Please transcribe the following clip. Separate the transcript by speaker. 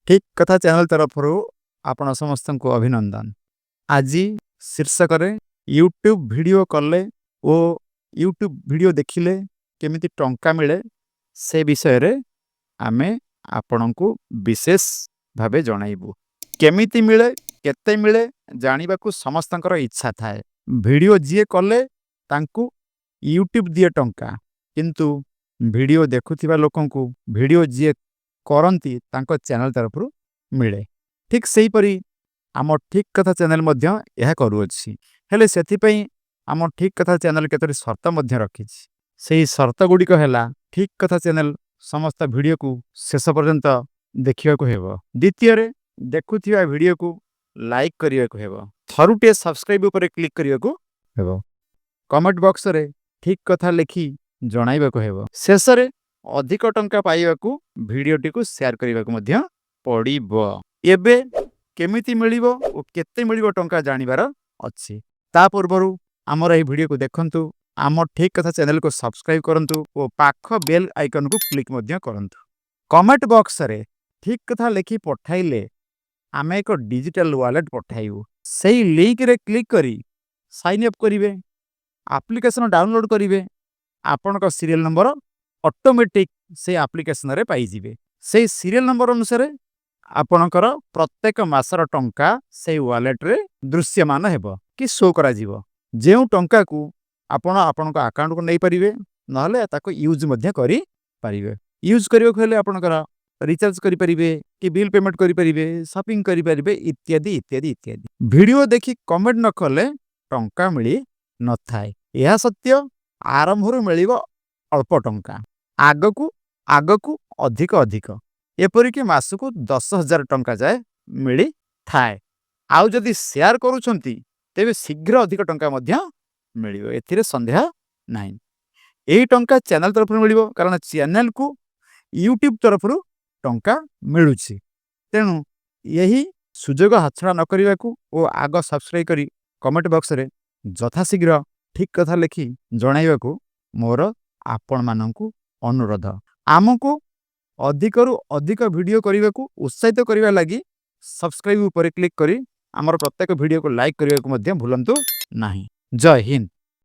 Speaker 1: ठीक कथा चैनल तरफ आपण समस्त को अभिनंदन। आज शीर्षक यूट्यूब वीडियो कले ओ यूट्यूब वीडियो देखिले केमिति टंका मिले से विषय रे आमे आपण को विशेष भावे जणाइबू। केमिति मिले केते मिले जानिबा को समस्तंकर इच्छा थाए। वीडियो जी कले तांकू यूट्यूब दिए टंका, किंतु वीडियो देखुथिबा लोकन को वीडियो जी करंती तांको चैनल तरफ मिले। ठीक सही परी आम ठीक कथा चैनल मध्य यह करूअछि। हेले सेति पई आम ठीक कथा चैनल केतरी शर्त मध्य रखिछि। सेही शर्त गुडी को हैला ठीक कथा चैनल समस्त वीडियो को शेष पर्यंत देखिया को हेबो। द्वितीय रे देखुथिबा वीडियो को लाइक करिया को हेबो। थरुटे सब्सक्राइब ऊपर क्लिक करिया को हेबो। कमेंट बॉक्स रे ठीक कथा लिखि जणाइबा को हेबो। शेष रे अधिक टंका पाइबा को वीडियोटी को शेयर करिबा को मध्य पड़िबो। एबे केमिति मिलिबो ओ केते मिलिबो टंका जानिबार अछि। ता पूर्वरु हमर एही वीडियो को देखंतु, आम ठीक कथा चैनल को सब्सक्राइब करंतु ओ पाख बेल आइकन को क्लिक मध्य करंतु। कमेंट बॉक्स रे ठीक कथा लिखि पठाइले आमे एक डिजिटल वॉलेट पठाइबु। सेही लिंक रे क्लिक करी साइन अप करिवे, एप्लीकेशन डाउनलोड करिवे। आपन का सीरियल नंबर ऑटोमेटिक से एप्लीकेशन रे पाई जिवे। से सीरियल नंबर अनुसार आपणकर प्रत्येक मासर टंका से वॉलेट रे दृश्यमान हेबो कि शो करा जिवो। जेउ टंका को आपण आपणक अकाउंट को नै परिवे, नहले ताको यूज मध्य करी परिवे। यूज करियो खले आपणकर रिचार्ज करी परिवे कि बिल पेमेंट करी परिवे, शॉपिंग करी परिवे इत्यादि इत्यादि इत्यादि। वीडियो देखि कमेंट न कले टंका मिली न थाए। यह सत्य आरंभରୁ मिलिबो अल्प टंका, आगकू आगकू अधिक अधिक एपरिक मासकू 10,000 टंका जाए मिली थाए। आउ जदि शेयर करूछंती तेबे शीघ्र अधिक टंका मध्य मिलिबो, एथिरे संदेह नाही। एही टंका चैनल तरफ मिलिबो कारण चैनल को यूट्यूब तरफ टंका मिलुछि। तेनु यही सुजोग हाछड़ा न करिवा को ओ आग सब्सक्राइब करी कमेंट बॉक्स रे यथाशीघ्र ठीक कथा लिखि जणाइबा को मोर आपण माननकु अनुरोध। आमको अधिकरु अधिक वीडियो करिवा को उत्साहित करिवा लागि सब्सक्राइब ऊपर क्लिक करी हमर प्रत्येक वीडियो को लाइक करिवा को मध्य भूलंतु नाही। जय हिंद।